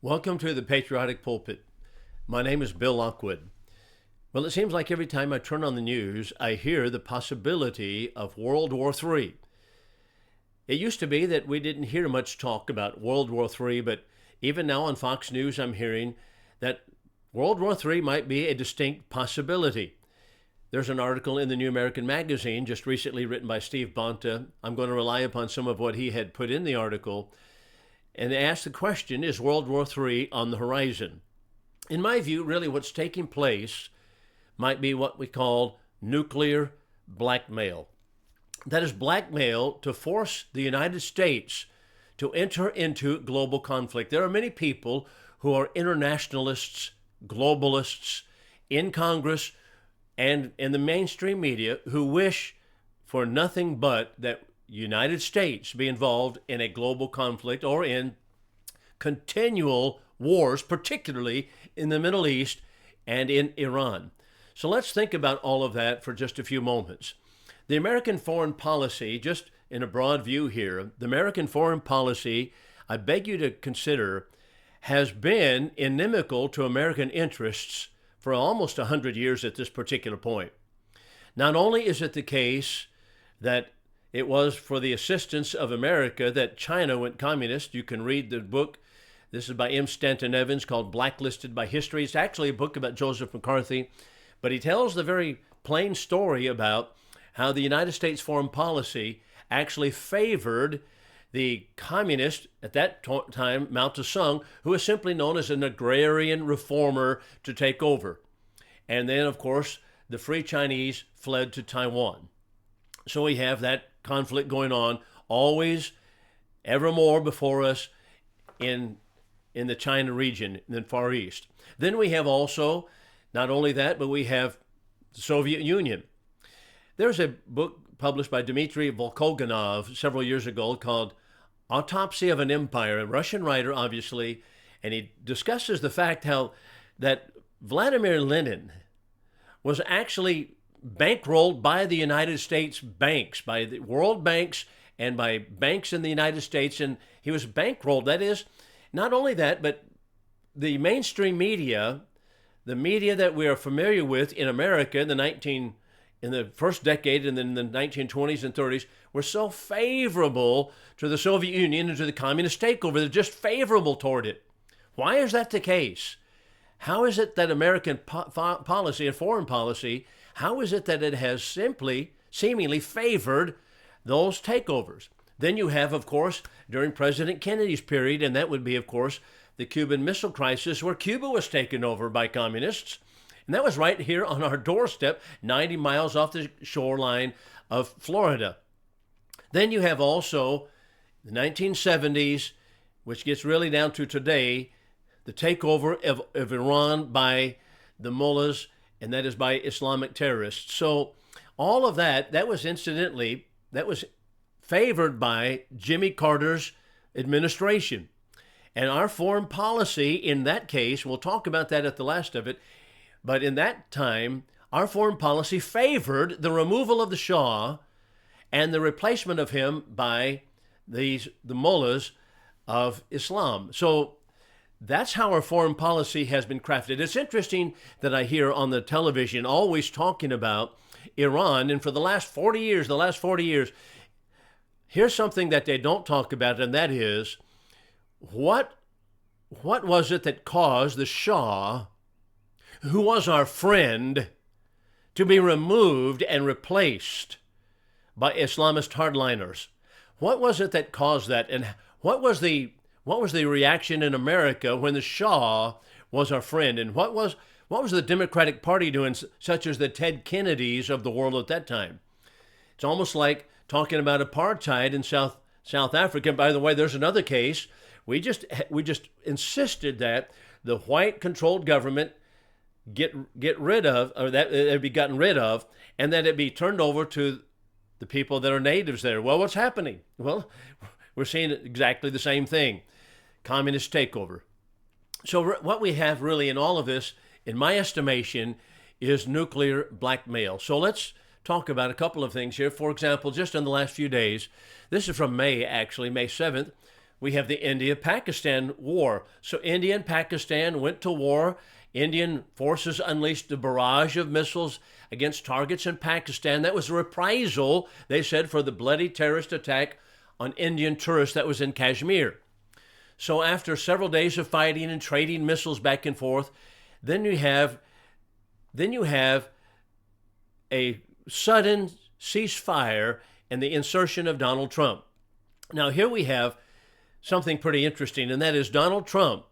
Welcome to the Patriotic Pulpit. My name is Bill Lockwood. Well, it seems like every time I turn on the news, I hear the possibility of World War III. It used to be that we didn't hear much talk about World War III, but even now on Fox News, I'm hearing that World War III might be a distinct possibility. There's an article in the New American Magazine just recently written by Steve Bonta. I'm going to rely upon some of what he had put in the article. And they ask the question, is World War III on the horizon? In my view, really what's taking place might be what we call nuclear blackmail. That is blackmail to force the United States to enter into global conflict. There are many people who are internationalists, globalists in Congress and in the mainstream media who wish for nothing but that United States be involved in a global conflict or in continual wars, particularly in the Middle East and in Iran. So let's think about all of that for just a few moments. The American foreign policy, just in a broad view here, the American foreign policy, I beg you to consider, has been inimical to American interests for almost 100 years at this particular point. Not only is it the case that it was for the assistance of America that China went communist. You can read the book. This is by M. Stanton Evans called Blacklisted by History. It's actually a book about Joseph McCarthy, but he tells the very plain story about how the United States foreign policy actually favored the communist, at that time, Mao Zedong, who was simply known as an agrarian reformer, to take over. And then, of course, the Free Chinese fled to Taiwan. So we have that conflict going on always, evermore before us in the China region, in the Far East. Then we have also, not only that, but we have the Soviet Union. There's a book published by Dmitry Volkogonov several years ago called Autopsy of an Empire, a Russian writer, obviously, and he discusses the fact how that Vladimir Lenin was actually bankrolled by the United States banks, by the world banks and by banks in the United States, and he was bankrolled. That is, not only that, but the mainstream media, the media that we are familiar with in America in the first decade and then the 1920s and 30s, were so favorable to the Soviet Union and to the communist takeover. They're just favorable toward it. Why is that the case? How is it that American policy and foreign policy, how is it that it has seemingly favored those takeovers? Then you have, of course, during President Kennedy's period, and that would be, of course, the Cuban Missile Crisis, where Cuba was taken over by communists. And that was right here on our doorstep, 90 miles off the shoreline of Florida. Then you have also the 1970s, which gets really down to today, the takeover of Iran by the mullahs, and that is by Islamic terrorists. So all of that was incidentally, that was favored by Jimmy Carter's administration. And our foreign policy in that case, we'll talk about that at the last of it, but in that time, our foreign policy favored the removal of the Shah and the replacement of him by the mullahs of Islam. So that's how our foreign policy has been crafted. It's interesting that I hear on the television always talking about Iran, and for the last 40 years, here's something that they don't talk about, and that is, what was it that caused the Shah, who was our friend, to be removed and replaced by Islamist hardliners? What was it that caused that, and what was the reaction in America when the Shah was our friend? And what was the Democratic Party doing, such as the Ted Kennedys of the world at that time? It's almost like talking about apartheid in South Africa. By the way, there's another case. We just insisted that the white-controlled government get rid of, or that it be gotten rid of, and that it be turned over to the people that are natives there. Well, what's happening? Well, we're seeing exactly the same thing. Communist takeover. So what we have really in all of this, in my estimation, is nuclear blackmail. So let's talk about a couple of things here. For example, just in the last few days, this is from May 7th, we have the India-Pakistan war. So India and Pakistan went to war. Indian forces unleashed a barrage of missiles against targets in Pakistan. That was a reprisal, they said, for the bloody terrorist attack on Indian tourists that was in Kashmir. So after several days of fighting and trading missiles back and forth, then you have a sudden ceasefire and the insertion of Donald Trump. Now here we have something pretty interesting, and that is Donald Trump,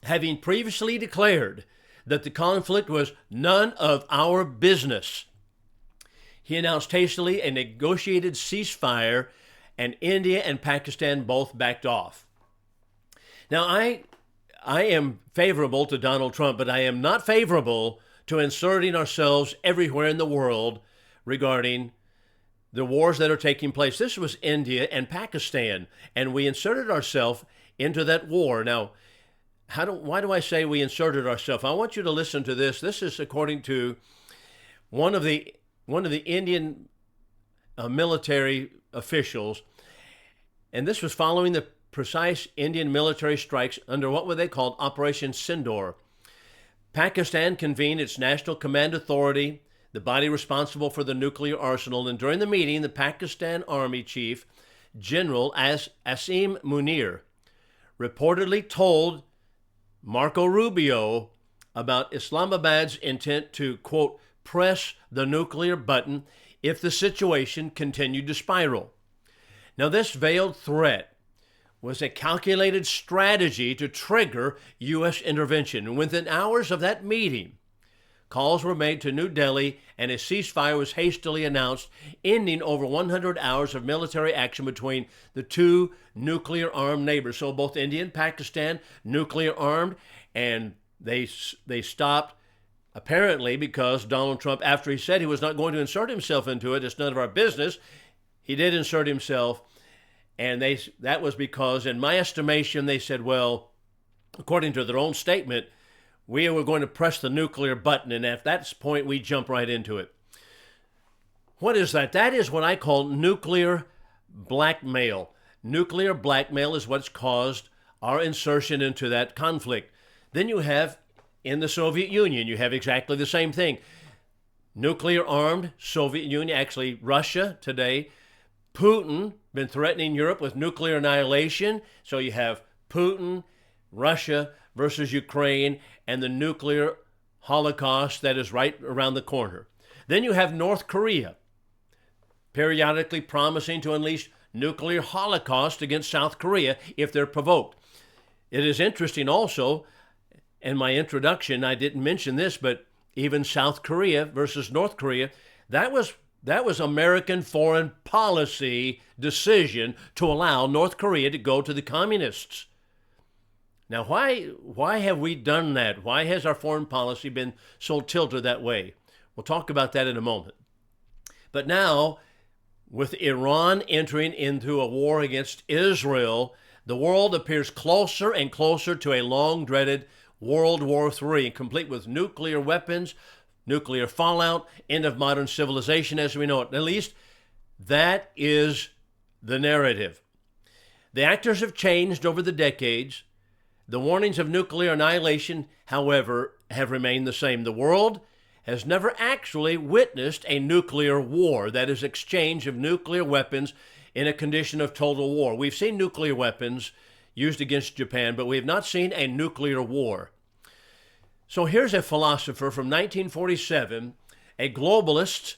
having previously declared that the conflict was none of our business. He announced hastily a negotiated ceasefire, and India and Pakistan both backed off. Now, I am favorable to Donald Trump, but I am not favorable to inserting ourselves everywhere in the world regarding the wars that are taking place. This was India and Pakistan, and we inserted ourselves into that war. Now, why do I say we inserted ourselves? I want you to listen to this. This is according to one of the Indian military officials, and this was following the precise Indian military strikes under what were they called? Operation Sindoor. Pakistan convened its National Command Authority, the body responsible for the nuclear arsenal, and during the meeting, the Pakistan Army Chief, General Asim Munir, reportedly told Marco Rubio about Islamabad's intent to, quote, press the nuclear button if the situation continued to spiral. Now, this veiled threat was a calculated strategy to trigger U.S. intervention. And within hours of that meeting, calls were made to New Delhi and a ceasefire was hastily announced, ending over 100 hours of military action between the two nuclear-armed neighbors. So both India and Pakistan, nuclear-armed, and they stopped, apparently because Donald Trump, after he said he was not going to insert himself into it, it's none of our business, he did insert himself. And that was because, in my estimation, they said, well, according to their own statement, we were going to press the nuclear button, and at that point, we jump right into it. What is that? That is what I call nuclear blackmail. Nuclear blackmail is what's caused our insertion into that conflict. Then you have, in the Soviet Union, you have exactly the same thing. Nuclear-armed Soviet Union, actually Russia today. Putin been threatening Europe with nuclear annihilation. So you have Putin, Russia versus Ukraine, and the nuclear holocaust that is right around the corner. Then you have North Korea, periodically promising to unleash nuclear holocaust against South Korea if they're provoked. It is interesting also, in my introduction, I didn't mention this, but even South Korea versus North Korea, that was American foreign policy decision to allow North Korea to go to the communists. Now, why have we done that? Why has our foreign policy been so tilted that way? We'll talk about that in a moment. But now, with Iran entering into a war against Israel, the world appears closer and closer to a long-dreaded World War III, complete with nuclear weapons, nuclear fallout, end of modern civilization as we know it. At least that is the narrative. The actors have changed over the decades. The warnings of nuclear annihilation, however, have remained the same. The world has never actually witnessed a nuclear war, that is, exchange of nuclear weapons in a condition of total war. We've seen nuclear weapons used against Japan, but we have not seen a nuclear war. So here's a philosopher from 1947, a globalist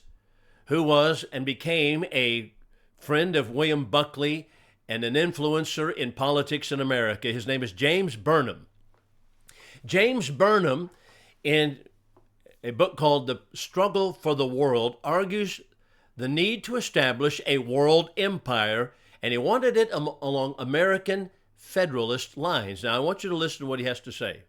who was and became a friend of William Buckley and an influencer in politics in America. His name is James Burnham. James Burnham, in a book called The Struggle for the World, argues the need to establish a world empire, and he wanted it along American Federalist lines. Now, I want you to listen to what he has to say.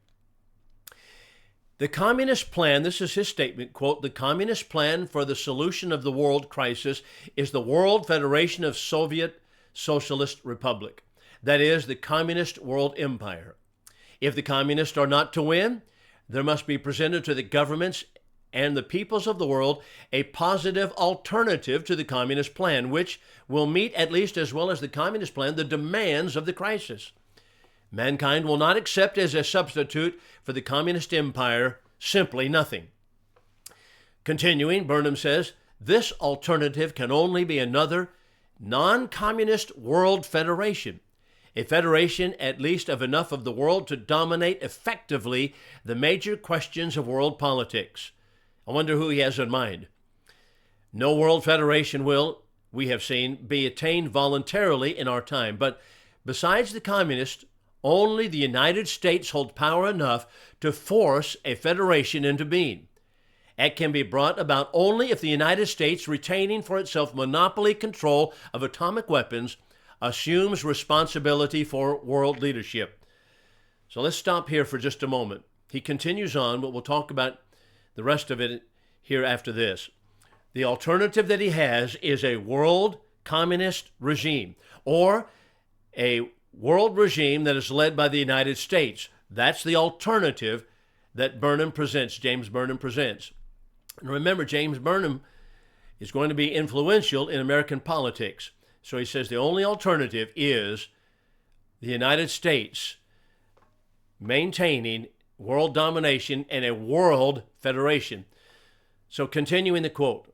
The communist plan, this is his statement, quote, the communist plan for the solution of the world crisis is the World Federation of Soviet Socialist Republic. That is, the communist world empire. If the communists are not to win, there must be presented to the governments and the peoples of the world a positive alternative to the communist plan, which will meet, at least as well as the communist plan, the demands of the crisis. Mankind will not accept as a substitute for the communist empire simply nothing. Continuing, Burnham says, this alternative can only be another non-communist world federation, a federation at least of enough of the world to dominate effectively the major questions of world politics. I wonder who he has in mind. No world federation will, we have seen, be attained voluntarily in our time, but besides the communists, only the United States hold power enough to force a federation into being. It can be brought about only if the United States, retaining for itself monopoly control of atomic weapons, assumes responsibility for world leadership. So let's stop here for just a moment. He continues on, but we'll talk about the rest of it here after this. The alternative that he has is a world communist regime, or a world regime that is led by the United States. That's the alternative that Burnham presents, James Burnham presents. And remember, James Burnham is going to be influential in American politics. So he says the only alternative is the United States maintaining world domination and a world federation. So continuing the quote,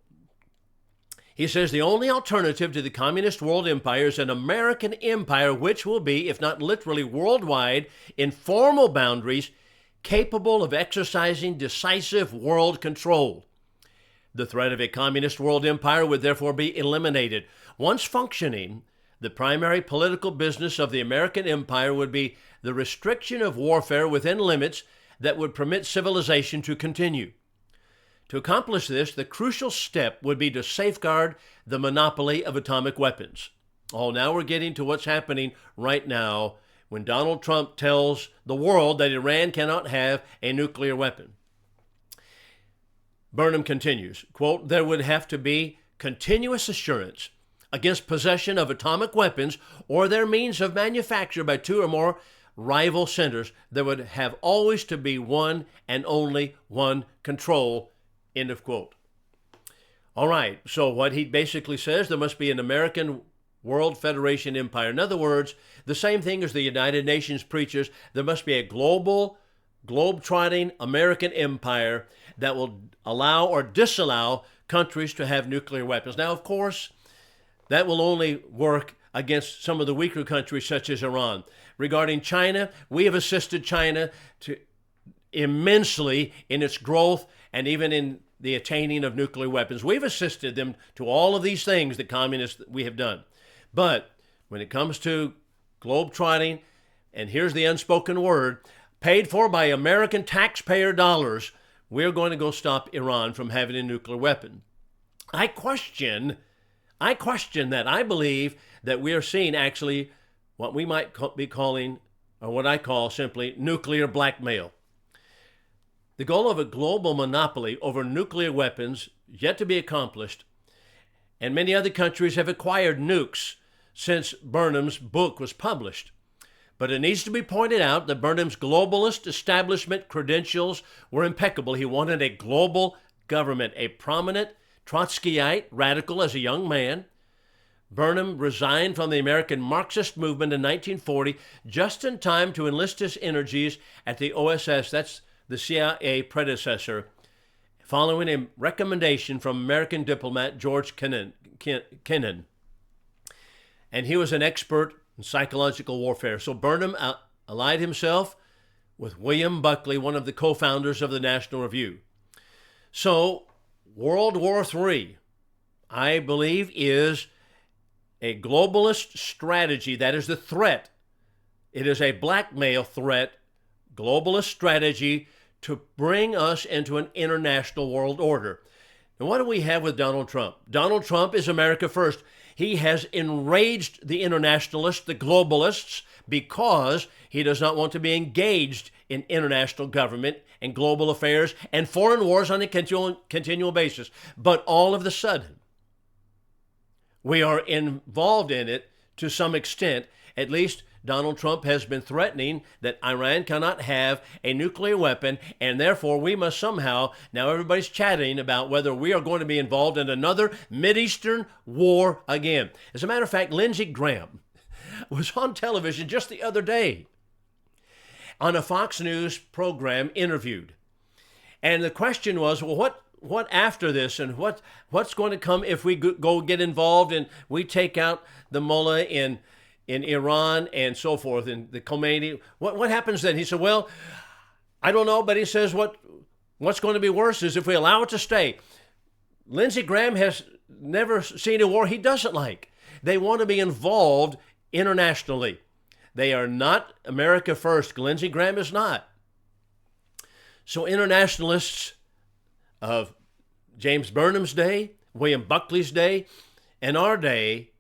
he says the only alternative to the communist world empire is an American empire which will be, if not literally worldwide, in formal boundaries, capable of exercising decisive world control. The threat of a communist world empire would therefore be eliminated. Once functioning, the primary political business of the American empire would be the restriction of warfare within limits that would permit civilization to continue. To accomplish this, the crucial step would be to safeguard the monopoly of atomic weapons. Oh, now we're getting to what's happening right now when Donald Trump tells the world that Iran cannot have a nuclear weapon. Burnham continues, quote, there would have to be continuous assurance against possession of atomic weapons or their means of manufacture by two or more rival centers. There would have always to be one and only one control, end of quote. All right, so what he basically says, there must be an American World Federation empire. In other words, the same thing as the United Nations preaches, there must be a global, globe-trotting American empire that will allow or disallow countries to have nuclear weapons. Now, of course, that will only work against some of the weaker countries such as Iran. Regarding China, we have assisted China immensely in its growth and even in the attaining of nuclear weapons. We've assisted them to all of these things that communists we have done. But when it comes to globe-trotting, and here's the unspoken word, paid for by American taxpayer dollars, we're going to go stop Iran from having a nuclear weapon. I question that. I believe that we are seeing actually what we might be calling, or what I call simply, nuclear blackmail. The goal of a global monopoly over nuclear weapons yet to be accomplished, and many other countries have acquired nukes since Burnham's book was published. But it needs to be pointed out that Burnham's globalist establishment credentials were impeccable. He wanted a global government, a prominent Trotskyite radical as a young man. Burnham resigned from the American Marxist movement in 1940, just in time to enlist his energies at the OSS, that's the CIA predecessor, following a recommendation from American diplomat George Kennan. And he was an expert in psychological warfare. So Burnham allied himself with William Buckley, one of the co-founders of the National Review. So World War III, I believe, is a globalist strategy. That is the threat. It is a blackmail threat, globalist strategy to bring us into an international world order. And what do we have with Donald Trump? Donald Trump is America first. He has enraged the internationalists, the globalists, because he does not want to be engaged in international government and global affairs and foreign wars on a continual basis. But all of a sudden, we are involved in it to some extent, at least Donald Trump has been threatening that Iran cannot have a nuclear weapon, and therefore we must somehow, now everybody's chatting about whether we are going to be involved in another Mideastern war again. As a matter of fact, Lindsey Graham was on television just the other day on a Fox News program interviewed. And the question was, well, what after this, and what's going to come if we go get involved and we take out the mullah in Iran and so forth, and the Khomeini? What happens then? He said, well, I don't know, but he says what's going to be worse is if we allow it to stay. Lindsey Graham has never seen a war he doesn't like. They want to be involved internationally. They are not America first. Lindsey Graham is not. So internationalists of James Burnham's day, William Buckley's day, and our day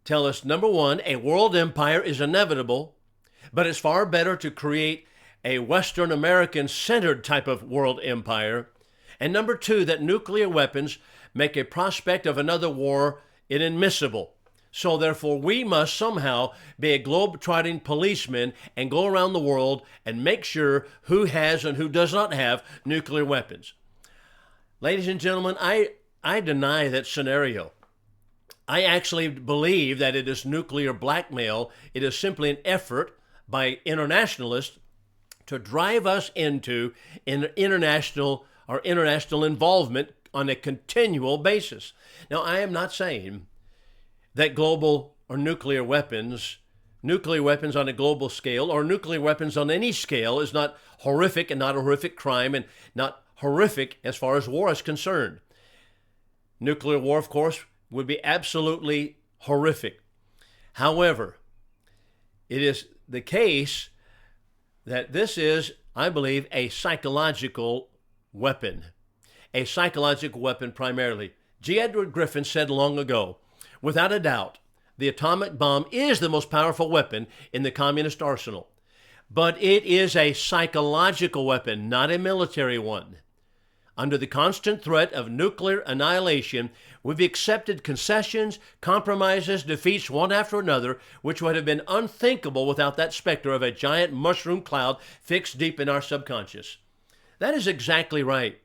tell us, number one, a world empire is inevitable, but it's far better to create a Western American-centered type of world empire. And number two, that nuclear weapons make a prospect of another war inadmissible. So therefore, we must somehow be a globe-trotting policeman and go around the world and make sure who has and who does not have nuclear weapons. Ladies and gentlemen, I deny that scenario. I actually believe that it is nuclear blackmail. It is simply an effort by internationalists to drive us into international involvement on a continual basis. Now, I am not saying that global or nuclear weapons on a global scale, or nuclear weapons on any scale, is not horrific and not a horrific crime and not horrific as far as war is concerned. Nuclear war, of course, would be absolutely horrific. However, it is the case that this is, I believe, a psychological weapon. A psychological weapon primarily. G. Edward Griffin said long ago, without a doubt, the atomic bomb is the most powerful weapon in the communist arsenal. But it is a psychological weapon, not a military one. Under the constant threat of nuclear annihilation, we've accepted concessions, compromises, defeats one after another, which would have been unthinkable without that specter of a giant mushroom cloud fixed deep in our subconscious. That is exactly right.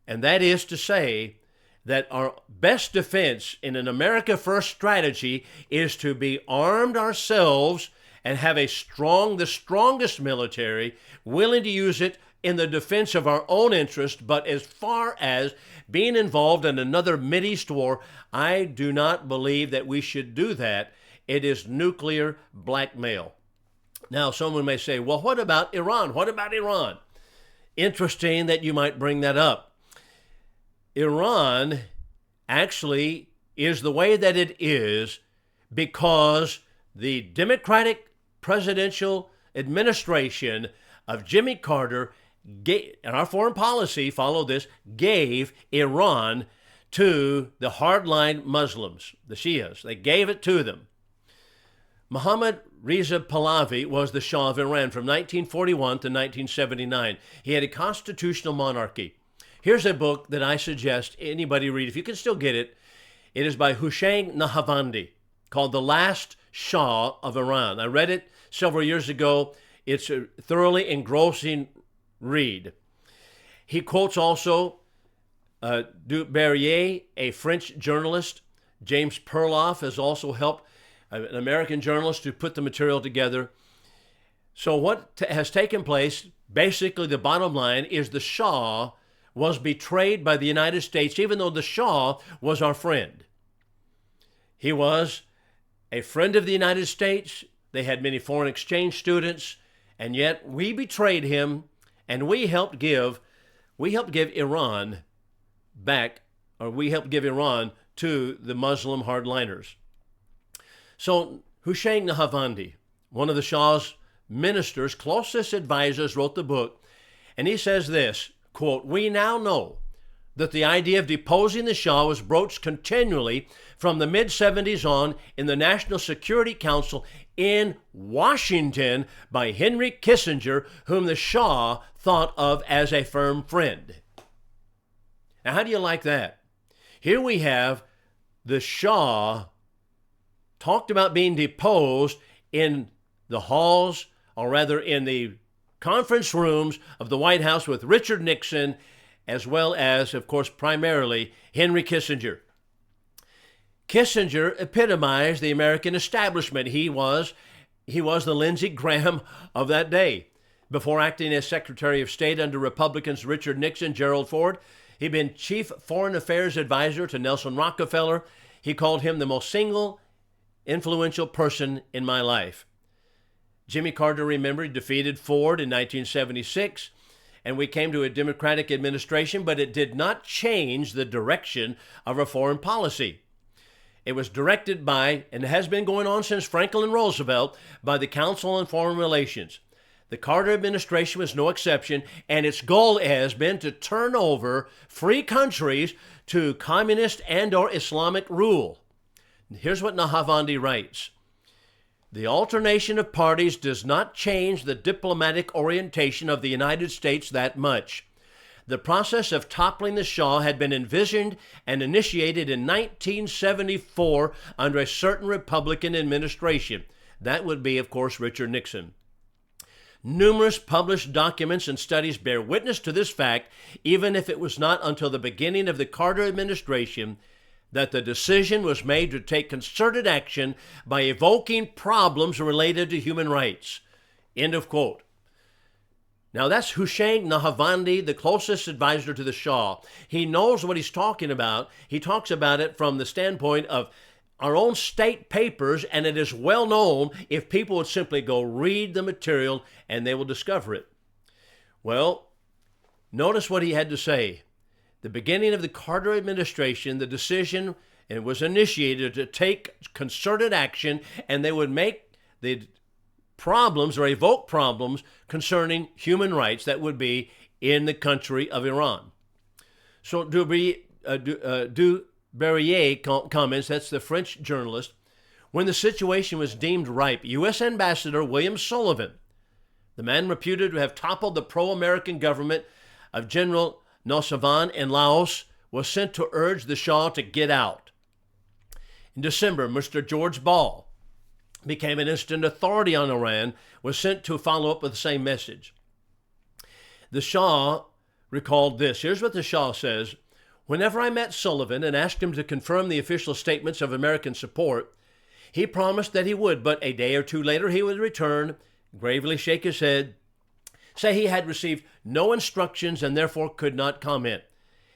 And that is to say that our best defense in an America First strategy is to be armed ourselves and have the strongest military, willing to use it in the defense of our own interest. But as far as being involved in another Mideast war, I do not believe that we should do that. It is nuclear blackmail. Now, someone may say, well, what about Iran? What about Iran? Interesting that you might bring that up. Iran actually is the way that it is because the Democratic presidential administration of Jimmy Carter and our foreign policy, follow this, gave Iran to the hardline Muslims, the Shias. They gave it to them. Mohammad Reza Pahlavi was the Shah of Iran from 1941 to 1979. He had a constitutional monarchy. Here's a book that I suggest anybody read, if you can still get it. It is by Hussein Nahavandi, called The Last Shah of Iran. I read it several years ago. It's a thoroughly engrossing read. He quotes also Du Barrier, a French journalist. James Perloff has also helped, an American journalist, to put the material together. So what has taken place, basically the bottom line, is the Shah was betrayed by the United States, even though the Shah was our friend. He was a friend of the United States. They had many foreign exchange students, and yet we betrayed him, and we helped give Iran back, or we helped give Iran to the Muslim hardliners. So Hussein Nahavandi, one of the Shah's ministers, closest advisors, wrote the book, and he says this, quote, "We now know that the idea of deposing the Shah was broached continually from the mid-70s on in the National Security Council in Washington by Henry Kissinger, whom the Shah thought of as a firm friend." Now, how do you like that? Here we have the Shah talked about being deposed in the halls, or rather in the conference rooms of the White House with Richard Nixon, as well as, of course, primarily Henry Kissinger. Kissinger epitomized the American establishment. He was the Lindsey Graham of that day. Before acting as Secretary of State under Republicans Richard Nixon, Gerald Ford, he'd been Chief Foreign Affairs Advisor to Nelson Rockefeller. He called him the most single influential person in my life. Jimmy Carter, remember, defeated Ford in 1976, and we came to a Democratic administration, but it did not change the direction of our foreign policy. It was directed by, and has been going on since Franklin Roosevelt, by the Council on Foreign Relations. The Carter administration was no exception, and its goal has been to turn over free countries to communist and or Islamic rule. Here's what Nahavandi writes. The alternation of parties does not change the diplomatic orientation of the United States that much. The process of toppling the Shah had been envisioned and initiated in 1974 under a certain Republican administration. That would be, of course, Richard Nixon. Numerous published documents and studies bear witness to this fact, even if it was not until the beginning of the Carter administration that the decision was made to take concerted action by evoking problems related to human rights. End of quote. Now that's Hussein Nahavandi, the closest advisor to the Shah. He knows what he's talking about. He talks about it from the standpoint of our own state papers, and it is well known if people would simply go read the material and they will discover it. Well, notice what he had to say. The beginning of the Carter administration, the decision was initiated to take concerted action, and they would make the problems or evoke problems concerning human rights that would be in the country of Iran. So Duberrier comments, that's the French journalist, when the situation was deemed ripe, U.S. Ambassador William Sullivan, the man reputed to have toppled the pro-American government of General Nosavan in Laos, was sent to urge the Shah to get out. In December, Mr. George Ball became an instant authority on Iran, was sent to follow up with the same message. The Shah recalled this. Here's what the Shah says. Whenever I met Sullivan and asked him to confirm the official statements of American support, he promised that he would, but a day or two later he would return, gravely shake his head, say he had received no instructions and therefore could not comment.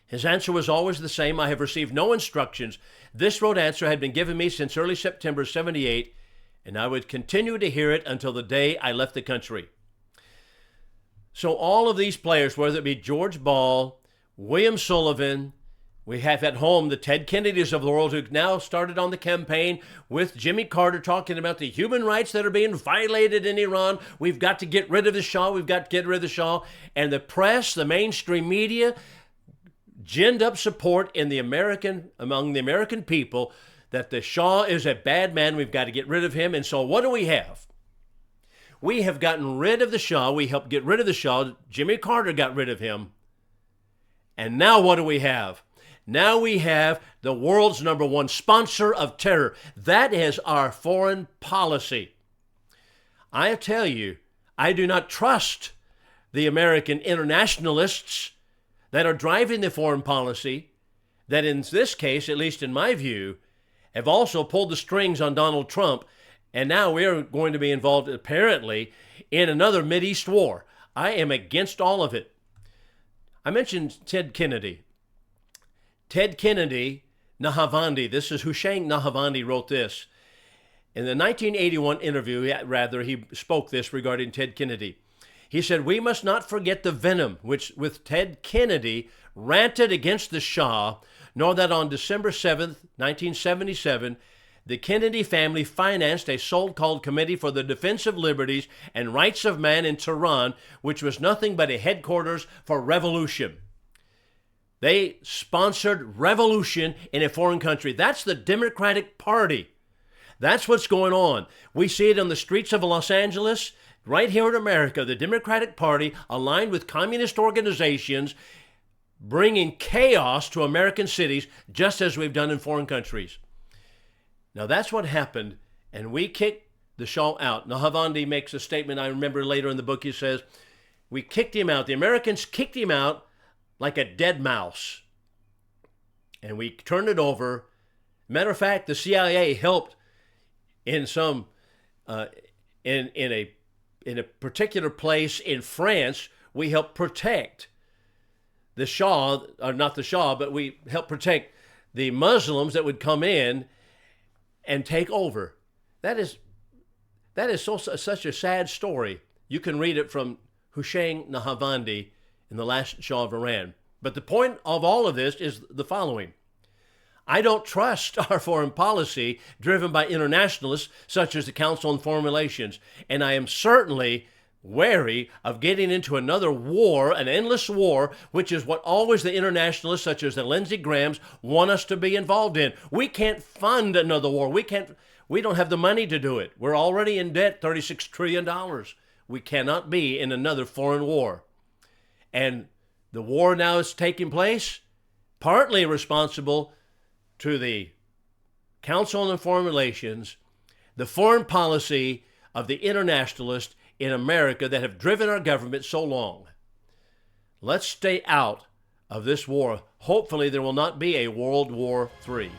His answer was always the same. I have received no instructions. This rote answer had been given me since early September 78, and I would continue to hear it until the day I left the country. So all of these players, whether it be George Ball, William Sullivan, we have at home the Ted Kennedys of the world who now started on the campaign with Jimmy Carter talking about the human rights that are being violated in Iran. We've got to get rid of the Shah. We've got to get rid of the Shah. And the press, the mainstream media, ginned up support in among the American people that the Shah is a bad man. We've got to get rid of him. And so what do we have? We have gotten rid of the Shah. We helped get rid of the Shah. Jimmy Carter got rid of him. And now what do we have? Now we have the world's #1 sponsor of terror. That is our foreign policy. I tell you, I do not trust the American internationalists that are driving the foreign policy that in this case, at least in my view, have also pulled the strings on Donald Trump, and now we are going to be involved, apparently, in another Mideast war. I am against all of it. I mentioned Ted Kennedy. Ted Kennedy, Nahavandi, this is Hussein Nahavandi wrote this. In the 1981 interview, he spoke this regarding Ted Kennedy. He said, we must not forget the venom which, with Ted Kennedy, ranted against the Shah, nor that on December 7th, 1977, the Kennedy family financed a so-called Committee for the Defense of Liberties and Rights of Man in Tehran, which was nothing but a headquarters for revolution. They sponsored revolution in a foreign country. That's the Democratic Party. That's what's going on. We see it on the streets of Los Angeles, right here in America. The Democratic Party, aligned with communist organizations, bringing chaos to American cities, just as we've done in foreign countries. Now that's what happened, and we kicked the Shah out. Nahavandi makes a statement, I remember later in the book, he says, we kicked him out. The Americans kicked him out like a dead mouse. And we turned it over. Matter of fact, the CIA helped in some, in a particular place in France. We helped protect the Shah, or not the Shah, but we helped protect the Muslims that would come in and take over. That is such a sad story. You can read it from Hussein Nahavandi in The Last Shah of Iran. But the point of all of this is the following. I don't trust our foreign policy driven by internationalists such as the Council on Foreign Relations, and I am certainly wary of getting into another war, an endless war, which is what always the internationalists such as the Lindsey Grahams want us to be involved in. We can't fund another war. We don't have the money to do it. We're already in debt, $36 trillion. We cannot be in another foreign war. And the war now is taking place, partly responsible to the Council on Foreign Relations, the foreign policy of the internationalists in America that have driven our government so long. Let's stay out of this war. Hopefully there will not be a World War III.